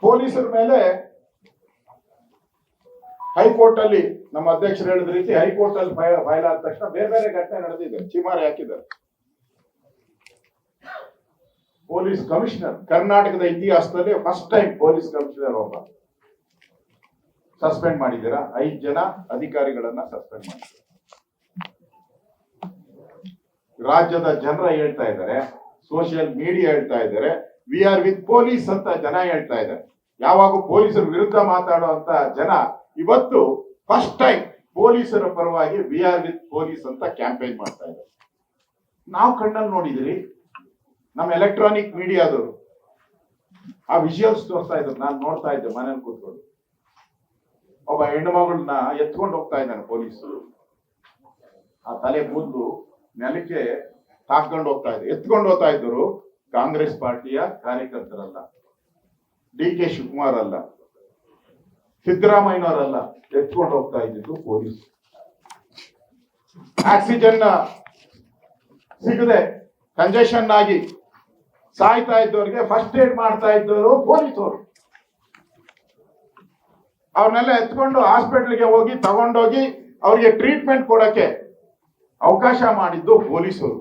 ಪೊಲೀಸರ ಮೇಲೆ ಹೈಕೋರ್ಟ್ ಅಲ್ಲಿ ನಮ್ಮ ಅಧ್ಯಕ್ಷರು ಹೇಳಿದ ರೀತಿ ಹೈಕೋರ್ಟ್ ಅಲ್ಲಿ ಫೈಲ್ ಆದ ತಕ್ಷಣ ಬೇರೆ ಬೇರೆ ಘಟನೆ ನಡೆದಿದೆ, ಚಿಮಾರಿ ಹಾಕಿದ್ದಾರೆ. ಪೊಲೀಸ್ ಕಮಿಷನರ್ ಕರ್ನಾಟಕದ ಇತಿಹಾಸದಲ್ಲಿ ಫಸ್ಟ್ ಟೈಮ್ ಪೊಲೀಸ್ ಕಮಿಷನರ್ ಒಬ್ಬ ಸಸ್ಪೆಂಡ್ ಮಾಡಿದ್ದೀರಾ. 5 ಜನ ಅಧಿಕಾರಿಗಳನ್ನ ಸಸ್ಪೆಂಡ್ ಮಾಡಿದ್ದೀರಾ. ರಾಜ್ಯದ ಜನರ ಹೇಳ್ತಾ ಇದ್ದಾರೆ, ಸೋಷಿಯಲ್ ಮೀಡಿಯಾ ಹೇಳ್ತಾ ಇದ್ದಾರೆ, ವಿ ಆರ್ ವಿತ್ ಪೊಲೀಸ್ ಅಂತ ಜನ ಹೇಳ್ತಾ ಇದ್ದಾರೆ. ಯಾವಾಗ ಪೊಲೀಸರ ವಿರುದ್ಧ ಮಾತಾಡುವಂತ ಜನ ಇವತ್ತು ಫಸ್ಟ್ ಟೈಮ್ ಪೊಲೀಸರ ಪರವಾಗಿ ವಿ ಆರ್ ವಿತ್ ಪೊಲೀಸ್ ಅಂತ ಕ್ಯಾಂಪೇನ್ ಮಾಡ್ತಾ ಇದ್ದಾರೆ. ನಾವು ಕಣ್ಣಲ್ಲಿ ನೋಡಿದ್ರಿ, ನಮ್ಮ ಎಲೆಕ್ಟ್ರಾನಿಕ್ ಮೀಡಿಯಾದವರು ಆ ವಿಜುವಲ್ಸ್ ತೋರಿಸ್ತಾ ಇದ್ರು. ನಾನು ನೋಡ್ತಾ ಇದ್ದೆ ಮನೇಲಿ ಕೂತ್ಕೊಂಡು. ಒಬ್ಬ ಹೆಣ್ಣು ಮಗಳನ್ನ ಎತ್ಕೊಂಡು ಹೋಗ್ತಾ ಇದ್ದಾನೆ ಪೊಲೀಸರು. ಆ ತಲೆ ಕೂದಲು ನೆಲಕ್ಕೆ ತಾಕೊಂಡು ಹೋಗ್ತಾ ಇದ್ರು. ಎತ್ಕೊಂಡು ಹೋಗ್ತಾ ಇದ್ರು ಕಾಂಗ್ರೆಸ್ ಪಾರ್ಟಿಯ ಕಾರ್ಯಕರ್ತರಲ್ಲ, ಡಿ ಕೆ ಶಿವಕುಮಾರ್ ಅಲ್ಲ, ಸಿದ್ದರಾಮಯ್ಯನವರಲ್ಲ, ಎತ್ಕೊಂಡು ಹೋಗ್ತಾ ಇದ್ದಿದ್ದು ಪೊಲೀಸ್. ಆಕ್ಸಿಜನ್ ಸಿಗದೆ ಕಂಜೆಷನ್ ಆಗಿ ಸಾಯ್ತಾ ಇದ್ದವ್ರಿಗೆ ಫಸ್ಟ್ ಏಡ್ ಮಾಡ್ತಾ ಇದ್ದವರು ಪೊಲೀಸರು. ಅವ್ರನ್ನೆಲ್ಲ ಎತ್ಕೊಂಡು ಹಾಸ್ಪಿಟಲ್ಗೆ ಹೋಗಿ ತಗೊಂಡೋಗಿ ಅವ್ರಿಗೆ ಟ್ರೀಟ್ಮೆಂಟ್ ಕೊಡಕ್ಕೆ ಅವಕಾಶ ಮಾಡಿದ್ದು ಪೊಲೀಸರು.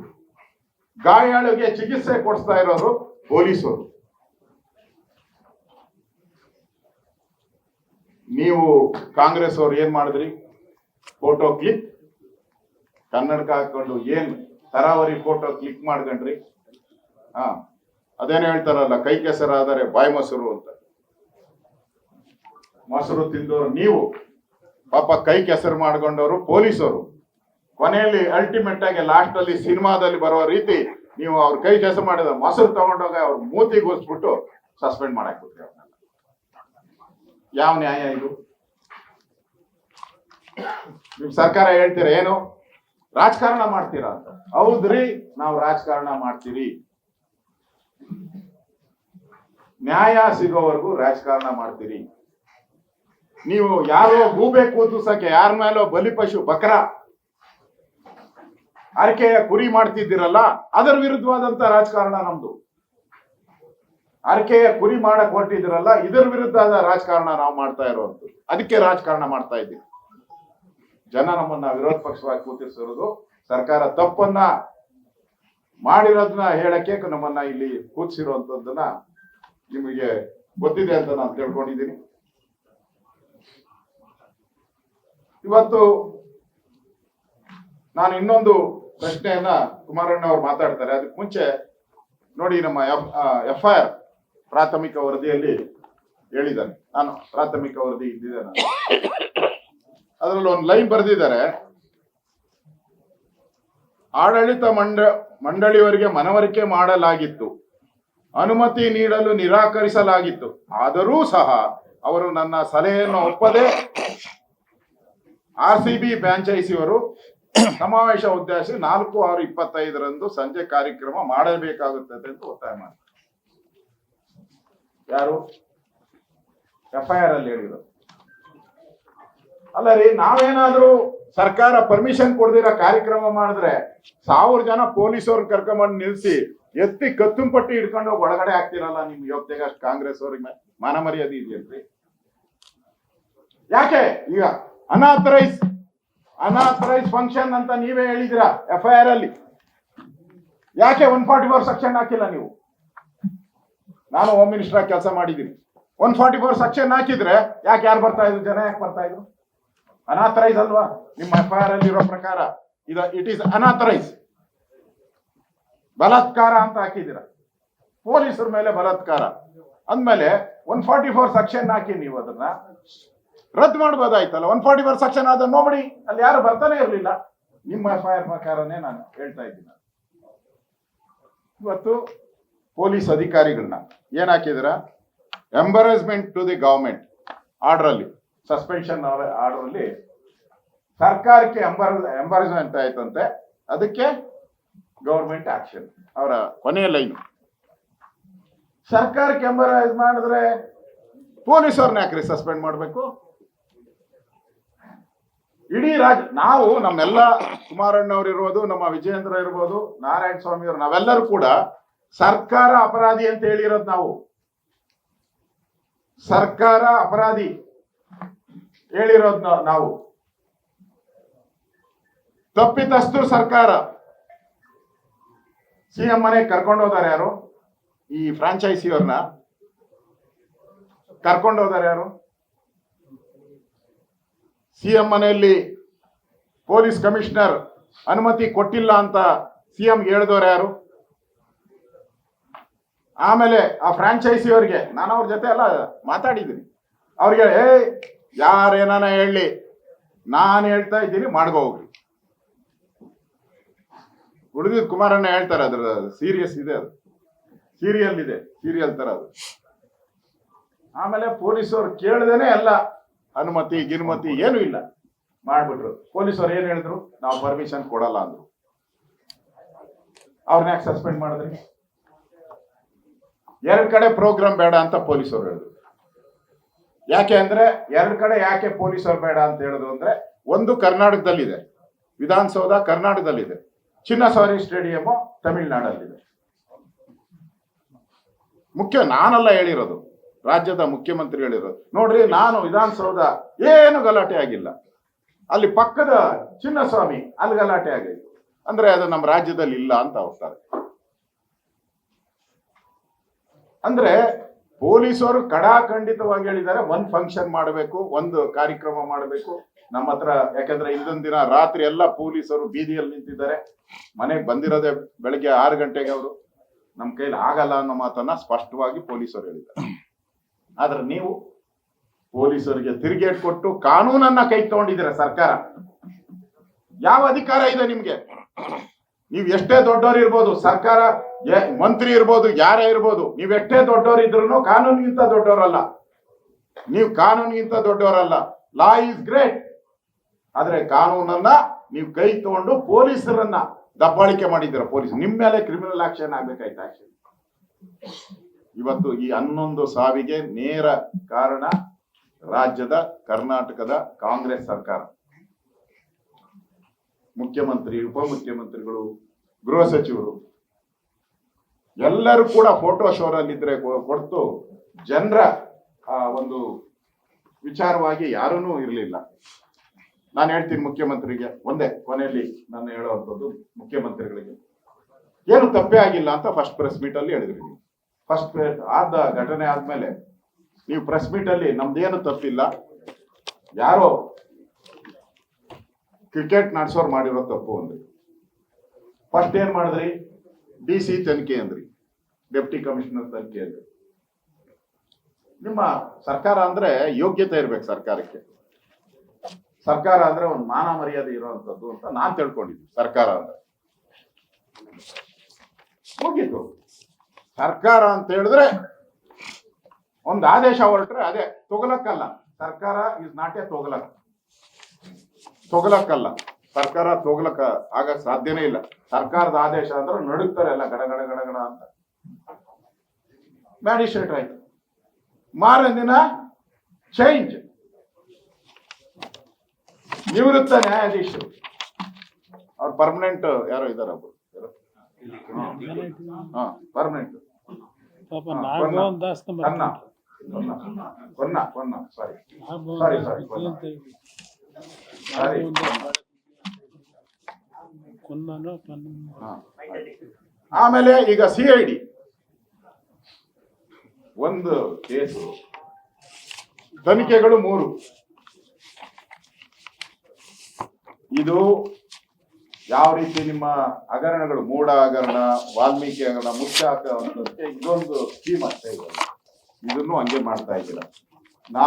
ಗಾಯಾಳಿಗೆ ಚಿಕಿತ್ಸೆ ಕೊಡಿಸ್ತಾ ಇರೋರು ಪೊಲೀಸರು. ನೀವು ಕಾಂಗ್ರೆಸ್ ಅವ್ರು ಏನ್ ಮಾಡಿದ್ರಿ? ಫೋಟೋ ಕ್ಲಿಕ್, ಕನ್ನಡಕ ಹಾಕೊಂಡು ಏನ್ ತರಾವರಿ ಫೋಟೋ ಕ್ಲಿಕ್ ಮಾಡ್ಕೊಂಡ್ರಿ. ಅದೇನೋ ಹೇಳ್ತಾರಲ್ಲ, ಕೈ ಕೆಸರಾದರೆ ಬಾಯಿ ಮೊಸರು ಅಂತ. ಮೊಸರು ತಿಂದವರು ನೀವು, ಪಾಪ ಕೈ ಕೆಸರು ಮಾಡ್ಕೊಂಡವರು ಪೊಲೀಸರು. ಕೊನೆಯಲ್ಲಿ ಅಲ್ಟಿಮೇಟ್ ಆಗಿ ಲಾಸ್ಟ್ ಅಲ್ಲಿ ಸಿನಿಮಾದಲ್ಲಿ ಬರುವ ರೀತಿ ನೀವು ಅವ್ರ ಕೈ ಕೆಸರು ಮಾಡಿದ ಮೊಸರು ತಗೊಂಡೋಗ ಅವ್ರ ಮೂತಿಗೆ ಹೋಸ್ಬಿಟ್ಟು ಸಸ್ಪೆಂಡ್ ಮಾಡಕ್ ಬಿಟ್ರಿ. ಅವ್ರನ್ನೆಲ್ಲ ಯಾವ ನ್ಯಾಯ ಇದು? ನಿಮ್ ಸರ್ಕಾರ ಹೇಳ್ತೀರಾ ಏನು ರಾಜಕಾರಣ ಮಾಡ್ತೀರಾ ಅಂತ. ಹೌದ್ರಿ, ನಾವು ರಾಜಕಾರಣ ಮಾಡ್ತೀರಿ. ನ್ಯಾಯ ಸಿಗೋವರೆಗೂ ರಾಜಕಾರಣ ಮಾಡ್ತೀರಿ. ನೀವು ಯಾರೋ ಗೂಬೆ ಕೂದಿಸಕ್ಕೆ ಯಾರ ಮೇಲೋ ಬಲಿಪಶು ಬಕರ ಆರ್ಕೆಯ ಕುರಿ ಮಾಡ್ತಿದ್ದೀರಲ್ಲ, ಅದರ ವಿರುದ್ಧವಾದಂತ ರಾಜಕಾರಣ ನಮ್ದು. ಆರ್ಕೆಯ ಕುರಿ ಮಾಡಕ್ ಹೊರಟಿದ್ದೀರಲ್ಲ, ಇದರ ವಿರುದ್ಧದ ರಾಜಕಾರಣ ನಾವು ಮಾಡ್ತಾ ಇರೋದು. ಅದಕ್ಕೆ ರಾಜಕಾರಣ ಮಾಡ್ತಾ ಇದ್ದೀವಿ. ಜನ ನಮ್ಮನ್ನ ವಿರೋಧ ಪಕ್ಷವಾಗಿ ಕೂತಿಸಿರೋದು, ಸರ್ಕಾರ ತಪ್ಪನ್ನ ಮಾಡಿರೋದನ್ನ ಹೇಳಕ್ಕೆ ನಮ್ಮನ್ನ ಇಲ್ಲಿ ಕೂತಿಸಿರುವಂತದ್ದನ್ನ ನಿಮಗೆ ಗೊತ್ತಿದೆ ಅಂತ ನಾನು ತಿಳ್ಕೊಂಡಿದ್ದೀನಿ. ಇವತ್ತು ನಾನು ಇನ್ನೊಂದು ಪ್ರಶ್ನೆಯನ್ನ ಕುಮಾರಣ್ಣ ಅವರು ಮಾತಾಡ್ತಾರೆ. ಅದಕ್ಕೆ ಮುಂಚೆ ನೋಡಿ, ನಮ್ಮ FIR ಪ್ರಾಥಮಿಕ ವರದಿಯಲ್ಲಿ ಹೇಳಿದ್ದಾನೆ. ನಾನು ಪ್ರಾಥಮಿಕ ವರದಿ ಇದ್ದಿದೆ, ಅದರಲ್ಲಿ ಒಂದು ಲೈನ್ ಬರೆದಿದ್ದಾರೆ. ಆಡಳಿತ ಮಂಡಳಿಯವರಿಗೆ ಮನವರಿಕೆ ಮಾಡಲಾಗಿತ್ತು, ಅನುಮತಿ ನೀಡಲು ನಿರಾಕರಿಸಲಾಗಿತ್ತು. ಆದರೂ ಸಹ ಅವರು ನನ್ನ ಸಲಹೆಯನ್ನು ಒಪ್ಪದೆ RCB ಫ್ರಾಂಚೈಸಿಯವರು ಸಮಾವೇಶ ಉದ್ದೇಶಿಸಿ 4/6/25 ಸಂಜೆ ಕಾರ್ಯಕ್ರಮ ಮಾಡಬೇಕಾಗುತ್ತದೆ ಎಂದು ಒತ್ತಾಯ ಮಾಡ್ತಾರೆ. ಯಾರು? FIR ಅಲ್ಲಿ ಹೇಳಿದ್ರು. ಅಲ್ಲ ರೀ, ನಾವೇನಾದ್ರೂ ಸರ್ಕಾರ ಪರ್ಮಿಷನ್ ಕೊಡ್ದಿರ ಕಾರ್ಯಕ್ರಮ ಮಾಡಿದ್ರೆ 1000 ಜನ ಪೊಲೀಸವ್ರನ್ನ ಕರ್ಕೊಂಡ್ಬಂದು ನಿಲ್ಸಿ ಎತ್ತಿ ಕತ್ತುಂಪಟ್ಟಿ ಹಿಡ್ಕೊಂಡು ಹೋಗಿ ಒಳಗಡೆ ಹಾಕ್ತಿರಲ್ಲ. ನಿಮ್ ಯೋಗ್ಯತೆಗೆ ಅಷ್ಟು ಕಾಂಗ್ರೆಸ್ ಅವ್ರಿಗೆ ಮಾನ ಮರ್ಯಾದೆ ಇದೆಯಲ್ರಿ? ಯಾಕೆ ಈಗ ಅನಾಥರೈಸ್ ಫಂಕ್ಷನ್ ಅಂತ ನೀವೇ ಹೇಳಿದಿರಾ FIR ಅಲ್ಲಿ? ಯಾಕೆ 144 ಸೆಕ್ಷನ್ ಹಾಕಿಲ್ಲ ನೀವು? ನಾನು ಹೋಮ್ ಮಿನಿಸ್ಟರ್ ಆಗಿ ಕೆಲಸ ಮಾಡಿದ್ದೀನಿ. 144 ಸೆಕ್ಷನ್ ಹಾಕಿದ್ರೆ ಯಾಕೆ ಯಾರು ಬರ್ತಾ ಇದ್ರು? ಜನ ಯಾಕೆ ಬರ್ತಾ ಇದ್ರು? ಅನಾಥರೈಸ್ ಅಲ್ವಾ? ನಿಮ್ಮ FIR ಅಲ್ಲಿ ಇರೋ ಪ್ರಕಾರ ಇಟ್ ಈಸ್ ಅನಾಥರೈಸ್, ಬಲಾತ್ಕಾರ ಅಂತ ಹಾಕಿದ್ದೀರ. ಪೊಲೀಸರ ಮೇಲೆ ಬಲಾತ್ಕಾರ ಅಂದ್ಮೇಲೆ 144 ಸೆಕ್ಷನ್ ಹಾಕಿ ನೀವು ಅದನ್ನ ರದ್ದು ಮಾಡ್ಬೋದಾಯ್ತಲ್ಲ. 144 ಸೆಕ್ಷನ್ ಆದ ನೋಡಿ, ಅಲ್ಲಿ ಯಾರು ಬರ್ತಾನೆ ಇರಲಿಲ್ಲ. ನಿಮ್ಮ FIR ಪ್ರಕಾರನೇ ನಾನು ಹೇಳ್ತಾ ಇದ್ದೀನಿ. ಇವತ್ತು ಪೊಲೀಸ್ ಅಧಿಕಾರಿಗಳನ್ನ ಏನ್ ಹಾಕಿದಿರ? ಎಂಬರೇಸ್ಮೆಂಟ್ ಟು ದಿ ಗವರ್ಮೆಂಟ್ ಆರ್ಡರ್ ಅಲ್ಲಿ, ಸಸ್ಪೆನ್ಷನ್ ಆರ್ಡರ್ ಅಲ್ಲಿ ಸರ್ಕಾರಕ್ಕೆ ಎಂಬರೇಸ್ಮೆಂಟ್ ಆಯ್ತಂತೆ. ಅದಕ್ಕೆ ಗವರ್ಮೆಂಟ್ ಆಕ್ಷನ್. ಅವರ ಕೊನೆಯ ಲೈನ್, ಸರ್ಕಾರಕ್ಕೆ ಎಂಬರೈಸ್ ಮಾಡಿದ್ರೆ ಪೊಲೀಸವ್ರನ್ನ ಯಾಕ್ರಿ ಸಸ್ಪೆಂಡ್ ಮಾಡಬೇಕು? ಇಡೀ ನಾವು ನಮ್ಮೆಲ್ಲ ಕುಮಾರಣ್ಣವ್ರು ಇರ್ಬೋದು, ನಮ್ಮ ವಿಜಯೇಂದ್ರ ಇರ್ಬೋದು, ನಾರಾಯಣ ಸ್ವಾಮಿ ಅವರು, ನಾವೆಲ್ಲರೂ ಕೂಡ ಸರ್ಕಾರ ಅಪರಾಧಿ ಅಂತ ಹೇಳಿರೋದು ನಾವು. ಸರ್ಕಾರ ಅಪರಾಧಿ ಹೇಳಿರೋದ್ ನಾವು, ತಪ್ಪಿತಸ್ಥರು ಸರ್ಕಾರ. ಸಿಎಂ ಮನೆಗೆ ಕರ್ಕೊಂಡು ಹೋದಾರೆ ಯಾರು? ಈ ಫ್ರಾಂಚೈಸಿಯವ್ರನ್ನ ಕರ್ಕೊಂಡು ಹೋದಾರೆ ಯಾರು? ಸಿಎಂ ಮನೆಯಲ್ಲಿ ಪೊಲೀಸ್ ಕಮಿಷನರ್ ಅನುಮತಿ ಕೊಟ್ಟಿಲ್ಲ ಅಂತ ಸಿಎಂ ಹೇಳಿದವರು ಯಾರು? ಆಮೇಲೆ ಆ ಫ್ರಾಂಚೈಸಿ ಅವ್ರಿಗೆ ನಾನು ಅವ್ರ ಜೊತೆ ಎಲ್ಲ ಮಾತಾಡಿದ್ದೀನಿ. ಅವ್ರಿಗೆ ಯಾರೇನಾನ ಹೇಳಿ, ನಾನು ಹೇಳ್ತಾ ಇದ್ದೀನಿ ಮಾಡ್ಕೋ ಹೋಗ್ರಿ. ಉಳಿದಿದ್ ಕುಮಾರಣ್ಣ ಹೇಳ್ತಾರೆ, ಅದ್ರ ಸೀರಿಯಸ್ ಇದೆ, ಅದು ಸೀರಿಯಲ್ ಇದೆ, ಸೀರಿಯಲ್ ತರ ಅದು. ಆಮೇಲೆ ಪೊಲೀಸರು ಕೇಳ್ದೇನೆ ಎಲ್ಲ ಅನುಮತಿ ಗಿನುಮತಿ ಏನು ಇಲ್ಲ ಮಾಡ್ಬಿಟ್ರು. ಪೊಲೀಸರು ಏನ್ ಹೇಳಿದ್ರು? ನಾವು ಪರ್ಮಿಷನ್ ಕೊಡಲ್ಲ ಅಂದ್ರು. ಅವ್ರನ್ನ ಯಾಕೆ ಸಸ್ಪೆಂಡ್ ಮಾಡಿದ್ರಿ? ಎರಡ್ ಕಡೆ ಪ್ರೋಗ್ರಾಮ್ ಬೇಡ ಅಂತ ಪೊಲೀಸರು ಹೇಳಿದ್ರು. ಯಾಕೆ ಅಂದ್ರೆ, ಎರಡ್ ಕಡೆ ಯಾಕೆ ಪೊಲೀಸರು ಬೇಡ ಅಂತ ಹೇಳಿದ್ರು ಅಂದ್ರೆ, ಒಂದು ಕರ್ನಾಟಕದಲ್ಲಿದೆ, ವಿಧಾನಸೌಧ ಕರ್ನಾಟಕದಲ್ಲಿದೆ, ಚಿನ್ನಸ್ವಾಮಿ ಸ್ಟೇಡಿಯಂ ತಮಿಳುನಾಡಲ್ಲಿದೆ. ನಾನೆಲ್ಲ ಹೇಳಿರೋದು, ರಾಜ್ಯದ ಮುಖ್ಯಮಂತ್ರಿ ಹೇಳಿರೋದು. ನೋಡ್ರಿ, ನಾನು ವಿಧಾನಸೌಧ ಏನು ಗಲಾಟೆ ಆಗಿಲ್ಲ, ಅಲ್ಲಿ ಪಕ್ಕದ ಚಿನ್ನಸ್ವಾಮಿ ಅಲ್ಲಿ ಗಲಾಟೆ ಆಗಿತ್ತು. ಅಂದ್ರೆ ಅದು ನಮ್ಮ ರಾಜ್ಯದಲ್ಲಿ ಇಲ್ಲ ಅಂತ ಹೋಗ್ತಾರೆ. ಅಂದ್ರೆ ಪೊಲೀಸರು ಕಡಾಖಂಡಿತವಾಗಿ ಹೇಳಿದ್ದಾರೆ, ಒಂದು ಫಂಕ್ಷನ್ ಮಾಡಬೇಕು, ಒಂದು ಕಾರ್ಯಕ್ರಮ ಮಾಡಬೇಕು ನಮ್ಮ ಹತ್ರ. ಯಾಕಂದ್ರೆ ಇಂದೊಂದು ದಿನ ರಾತ್ರಿ ಎಲ್ಲ ಪೊಲೀಸರು ಬೀದಿಯಲ್ಲಿ ನಿಂತಿದ್ದಾರೆ. ಮನೆಗೆ ಬಂದಿರೋದೇ ಬೆಳಗ್ಗೆ 6 ಗಂಟೆಗೆ. ಅವರು ನಮ್ಮ ಕೈಲಿ ಆಗಲ್ಲ ಅನ್ನೋ ಮಾತನ್ನ ಸ್ಪಷ್ಟವಾಗಿ ಪೊಲೀಸರು ಹೇಳಿದ್ದಾರೆ. ಆದ್ರೆ ನೀವು ಪೊಲೀಸರಿಗೆ ತಿರುಗೇಟ್ ಕೊಟ್ಟು ಕಾನೂನನ್ನ ಕೈ ತಗೊಂಡಿದ್ದೀರ. ಸರ್ಕಾರ ಯಾವ ಅಧಿಕಾರ ಇದೆ ನಿಮ್ಗೆ? ನೀವು ಎಷ್ಟೇ ದೊಡ್ಡವರು ಇರ್ಬೋದು, ಸರ್ಕಾರ ಮಂತ್ರಿ ಇರ್ಬೋದು, ಯಾರೇ ಇರ್ಬೋದು, ನೀವ್ ಎಷ್ಟೇ ದೊಡ್ಡವರು ಇದ್ರು ಕಾನೂನಿಗಿಂತ ದೊಡ್ಡವರಲ್ಲ. ನೀವು ಕಾನೂನಿಗಿಂತ ದೊಡ್ಡವರಲ್ಲ. Law is great. ಆದ್ರೆ ಕಾನೂನನ್ನ ನೀವು ಕೈ ತಗೊಂಡು ಪೊಲೀಸರನ್ನ ದಬ್ಬಾಳಿಕೆ ಮಾಡಿದ್ದೀರ. ಪೊಲೀಸ್ ನಿಮ್ಮ ಮೇಲೆ ಕ್ರಿಮಿನಲ್ ಆಕ್ಷನ್ ಆಗ್ಬೇಕಾಯ್ತು. ಆಕ್ಷನ್ ಇವತ್ತು ಈ 11 ಸಾವಿಗೆ ನೇರ ಕಾರಣ ರಾಜ್ಯದ ಕರ್ನಾಟಕದ ಕಾಂಗ್ರೆಸ್ ಸರ್ಕಾರ. ಮುಖ್ಯಮಂತ್ರಿ, ಉಪಮುಖ್ಯಮಂತ್ರಿಗಳು, ಗೃಹ ಸಚಿವರು ಎಲ್ಲರೂ ಕೂಡ ಫೋಟೋ ಶೋರಲ್ಲಿದ್ರೆ ಕೊಡ್ತು ಜನರ ಒಂದು ವಿಚಾರವಾಗಿ ಯಾರೂ ಇರಲಿಲ್ಲ. ನಾನು ಹೇಳ್ತೀನಿ ಮುಖ್ಯಮಂತ್ರಿಗೆ ಒಂದೇ ಕೊನೆಯಲ್ಲಿ ನಾನು ಹೇಳುವಂಥದ್ದು, ಮುಖ್ಯಮಂತ್ರಿಗಳಿಗೆ ಏನು ತಪ್ಪೇ ಆಗಿಲ್ಲ ಅಂತ ಫಸ್ಟ್ ಪ್ರೆಸ್ ಮೀಟ್ ಅಲ್ಲಿ ಹೇಳಿದ್ರಿ. ನೀವು ಫಸ್ಟ್ ಆದ ಘಟನೆ ಆದ್ಮೇಲೆ ನೀವು ಪ್ರೆಸ್ ಮೀಟ್ ಅಲ್ಲಿ ನಮ್ದೇನು ತಪ್ಪಿಲ್ಲ, ಯಾರೋ ಕ್ರಿಕೆಟ್ ನಡೆಸೋರು ಮಾಡಿರೋ ತಪ್ಪು ಅಂದ್ರಿ. ಫಸ್ಟ್ ಏನ್ ಮಾಡಿದ್ರಿ? DC ತನಿಖೆ ಅಂದ್ರಿ, ಡೆಪ್ಟಿ ಕಮಿಷನರ್ ತನಿಖೆ ಅಂದ್ರಿ. ನಿಮ್ಮ ಸರ್ಕಾರ ಅಂದ್ರೆ ಯೋಗ್ಯತೆ ಇರ್ಬೇಕು. ಸರ್ಕಾರ ಅಂದ್ರೆ ಒಂದು ಮಾನ ಮರ್ಯಾದೆ ಇರುವಂತದ್ದು ಅಂತ ನಾನ್ ತಿಳ್ಕೊಂಡಿದ್ವಿ. ಸರ್ಕಾರ ಅಂದ್ರೆ ಮುಗೀತು. ಸರ್ಕಾರ ಅಂತ ಹೇಳಿದ್ರೆ ಒಂದು ಆದೇಶ ಹೊರಟ್ರೆ ಅದೇ ತೊಗಲಕ್ಕಲ್ಲ. ಸರ್ಕಾರ ಇಸ್ ನಾಟ್ ಎ ತೊಗಲಕ್. ಸರ್ಕಾರ ತೊಗಲಕ್ಕ ಆಗಕ್ ಸಾಧ್ಯನೇ ಇಲ್ಲ. ಸರ್ಕಾರದ ಆದೇಶ ಅಂದ್ರೆ ನಡುಗ್ತಾರೆ ಎಲ್ಲ, ಗಡಗಡ ಗಡಗಡ ಅಂತ. ಮ್ಯಾಜಿಸ್ಟ್ರೇಟ್ ಆಯ್ತು, ಮಾರನೇ ದಿನ ಚೇಂಜ್, ನಿವೃತ್ತ ನ್ಯಾಯಾಧೀಶರು. ಅವ್ರು ಪರ್ಮನೆಂಟ್ ಯಾರೋ ಇದಾರೆ, ಒಬ್ರು ಪರ್ಮನೆಂಟ್ ಆಮೇಲೆ ಈಗ CID ಒಂದು ಕೇಸು, ತನಿಖೆಗಳು 3. ಇದು ಯಾವ ರೀತಿ ನಿಮ್ಮ ಹಗರಣಗಳು, ಮೂಢ ಹಗರಣ, ವಾಲ್ಮೀಕಿ ಹಗರಣ ಮುಚ್ಚ ಹಾಕುವಂತಕ್ಕೆ ಇದೊಂದು ಸ್ಕೀಮ್ ಅಷ್ಟೇ ಇದೆ. ಇದನ್ನು ಹಂಗೆ ಮಾಡ್ತಾ ಇದ್ದೀರಾ.